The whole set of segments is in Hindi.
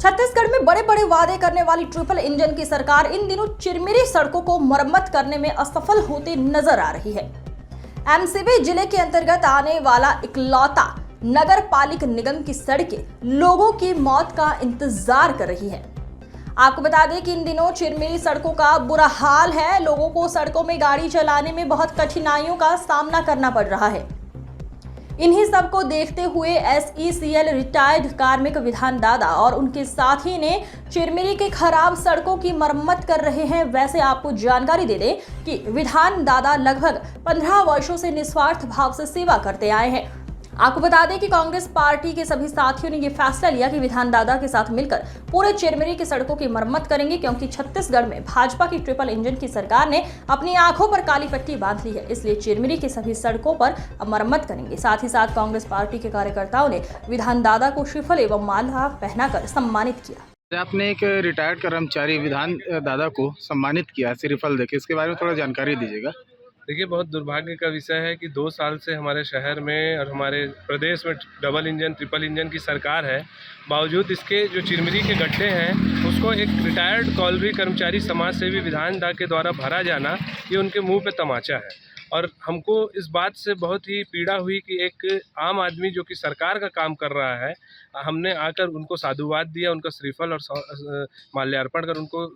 छत्तीसगढ़ में बड़े बड़े वादे करने वाली ट्रिपल इंजन की सरकार इन दिनों चिरमिरी सड़कों को मरम्मत करने में असफल होती नजर आ रही है। एमसीबी जिले के अंतर्गत आने वाला इकलौता नगर पालिक निगम की सड़कें लोगों की मौत का इंतजार कर रही है। आपको बता दें कि इन दिनों चिरमिरी सड़कों का बुरा हाल है। लोगों को सड़कों में गाड़ी चलाने में बहुत कठिनाइयों का सामना करना पड़ रहा है। इन्हीं सब को देखते हुए SECL रिटायर्ड कार्मिक विधान दादा और उनके साथी ने चिरमिरी के खराब सड़कों की मरम्मत कर रहे हैं। वैसे आपको जानकारी दे दें कि विधान दादा लगभग 15 वर्षों से निस्वार्थ भाव से सेवा करते आए हैं। आपको बता दें कि कांग्रेस पार्टी के सभी साथियों ने यह फैसला लिया कि विधान दादा के साथ मिलकर पूरे चिरमिरी की सड़कों की मरम्मत करेंगे, क्योंकि छत्तीसगढ़ में भाजपा की ट्रिपल इंजन की सरकार ने अपनी आंखों पर काली पट्टी बांध ली है। इसलिए चिरमिरी की सभी सड़कों पर अब मरम्मत करेंगे। साथ ही साथ कांग्रेस पार्टी के कार्यकर्ताओं ने विधान दादा को श्रीफल एवं माला पहनाकर सम्मानित किया। आपने एक रिटायर्ड कर्मचारी विधान दादा को सम्मानित किया श्रीफल देके, इसके बारे में थोड़ा जानकारी दीजिएगा। देखिए, बहुत दुर्भाग्य का विषय है कि 2 साल से हमारे शहर में और हमारे प्रदेश में डबल इंजन ट्रिपल इंजन की सरकार है। बावजूद इसके जो चिरमिरी के गड्ढे हैं उसको एक रिटायर्ड कॉलरी कर्मचारी समाज सेवी विधान दादा के द्वारा भरा जाना, ये उनके मुंह पे तमाचा है। और हमको इस बात से बहुत ही पीड़ा हुई कि एक आम आदमी जो कि सरकार का काम कर रहा है, हमने आकर उनको साधुवाद दिया, उनका श्रीफल और माल्यार्पण कर उनको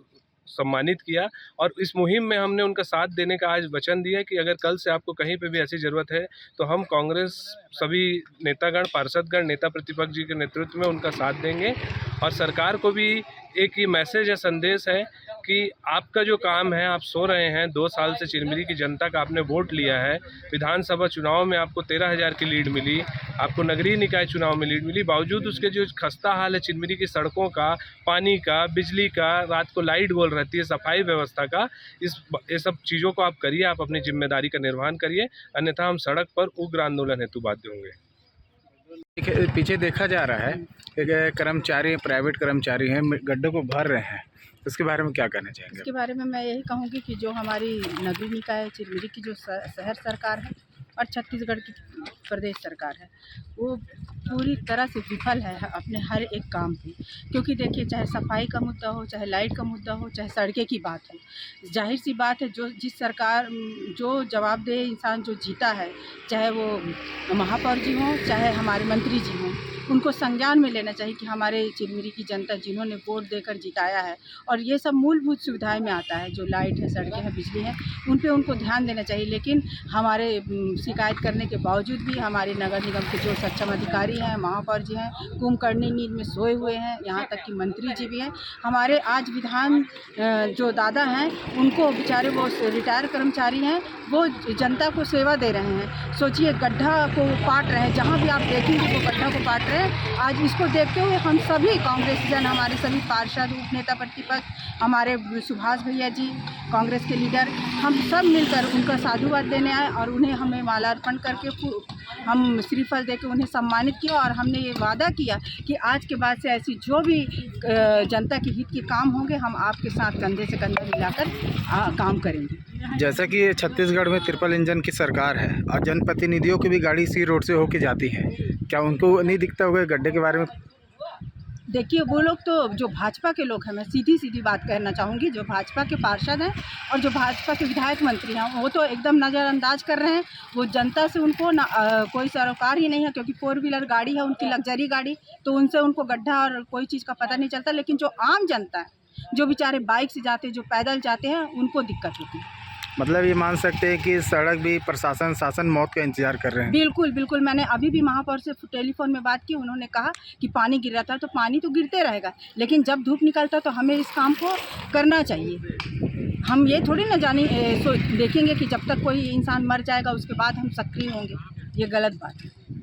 सम्मानित किया। और इस मुहिम में हमने उनका साथ देने का आज वचन दिया कि अगर कल से आपको कहीं पे भी ऐसी ज़रूरत है तो हम कांग्रेस सभी नेतागण, पार्षदगण, नेता प्रतिपक्ष जी के नेतृत्व में उनका साथ देंगे। और सरकार को भी एक ही मैसेज है, संदेश है कि आपका जो काम है, आप सो रहे हैं। 2 साल से चिरमिरी की जनता का आपने वोट लिया है। विधानसभा चुनाव में आपको 13,000 की लीड मिली, आपको नगरीय निकाय चुनाव में लीड मिली। बावजूद उसके जो खस्ता हाल है चिरमिरी की सड़कों का, पानी का, बिजली का, रात को लाइट गोल रहती है, सफाई व्यवस्था का, ये सब चीज़ों को आप करिए, आप अपनी जिम्मेदारी का निर्वहन करिए, अन्यथा हम सड़क पर उग्र आंदोलन हेतु बाध्य होंगे। पीछे देखा जा रहा है एक कर्मचारी, प्राइवेट कर्मचारी हैं, गड्ढे को भर रहे हैं, इसके बारे में क्या कहना चाहेंगे? इसके बारे में मैं यही कहूँगी कि जो हमारी नगरीय निकाय चिरमिरी की जो शहर सरकार है और छत्तीसगढ़ की प्रदेश सरकार है, वो पूरी तरह से विफल है अपने हर एक काम पे। क्योंकि देखिए, चाहे सफाई का मुद्दा हो, चाहे लाइट का मुद्दा हो, चाहे सड़कें की बात हो, जाहिर सी बात है जिस सरकार जो जवाबदेह इंसान जो जीता है, चाहे वो महापौर जी हों, चाहे हमारे मंत्री जी हों, उनको संज्ञान में लेना चाहिए कि हमारे चिरमिरी की जनता जिन्होंने वोट देकर जिताया है और ये सब मूलभूत सुविधाएं में आता है, जो लाइट है, सड़कें हैं, बिजली है, उन पे उनको ध्यान देना चाहिए। लेकिन हमारे शिकायत करने के बावजूद भी हमारे नगर निगम के जो सक्षम अधिकारी हैं, महापौर जी हैं, कुंभकर्णी नींद में सोए हुए हैं, यहाँ तक कि मंत्री जी भी हैं। हमारे आज विधान जो दादा हैं, उनको बेचारे वो रिटायर कर्मचारी हैं, वो जनता को सेवा दे रहे हैं। सोचिए, गड्ढा को पाट रहे हैं, जहाँ भी आप देखेंगे वो गड्ढा को पाट रहे हैं। आज इसको देखते हुए हम सभी कांग्रेस जन, हमारे सभी पार्षद, उप नेता प्रतिपक्ष, हमारे सुभाष भैया जी, कांग्रेस के लीडर, हम सब मिलकर उनका साधुवाद देने आए और उन्हें हमें माल्यार्पण करके हम श्रीफल देकर उन्हें सम्मानित किया। और हमने ये वादा किया कि आज के बाद से ऐसी जो भी जनता के हित के काम होंगे, हम आपके साथ कंधे से कंधा मिलाकर काम करेंगे। जैसा कि छत्तीसगढ़ में ट्रिपल इंजन की सरकार है और जनप्रतिनिधियों की भी गाड़ी इसी रोड से होके जाती है, क्या उनको नहीं दिखता होगा गड्ढे के बारे में? देखिए, वो लोग तो जो भाजपा के लोग हैं, मैं सीधी बात कहना चाहूँगी, जो भाजपा के पार्षद हैं और जो भाजपा के विधायक मंत्री हैं, वो तो एकदम नज़रअंदाज कर रहे हैं। वो जनता से उनको कोई सरोकार ही नहीं है, क्योंकि 4 व्हीलर गाड़ी है उनकी, लग्जरी गाड़ी, तो उनसे उनको गड्ढा और कोई चीज़ का पता नहीं चलता। लेकिन जो आम जनता है, जो बेचारे बाइक से जाते हैं, जो पैदल जाते हैं, उनको दिक्कत होती है। मतलब ये मान सकते हैं कि सड़क भी प्रशासन, शासन मौत का इंतजार कर रहे हैं। बिल्कुल बिल्कुल, मैंने अभी भी महापौर से टेलीफोन में बात की। उन्होंने कहा कि पानी गिर रहा था, तो पानी तो गिरते रहेगा, लेकिन जब धूप निकलता तो हमें इस काम को करना चाहिए। हम ये थोड़ी ना देखेंगे कि जब तक कोई इंसान मर जाएगा उसके बाद हम सक्रिय होंगे, ये गलत बात है।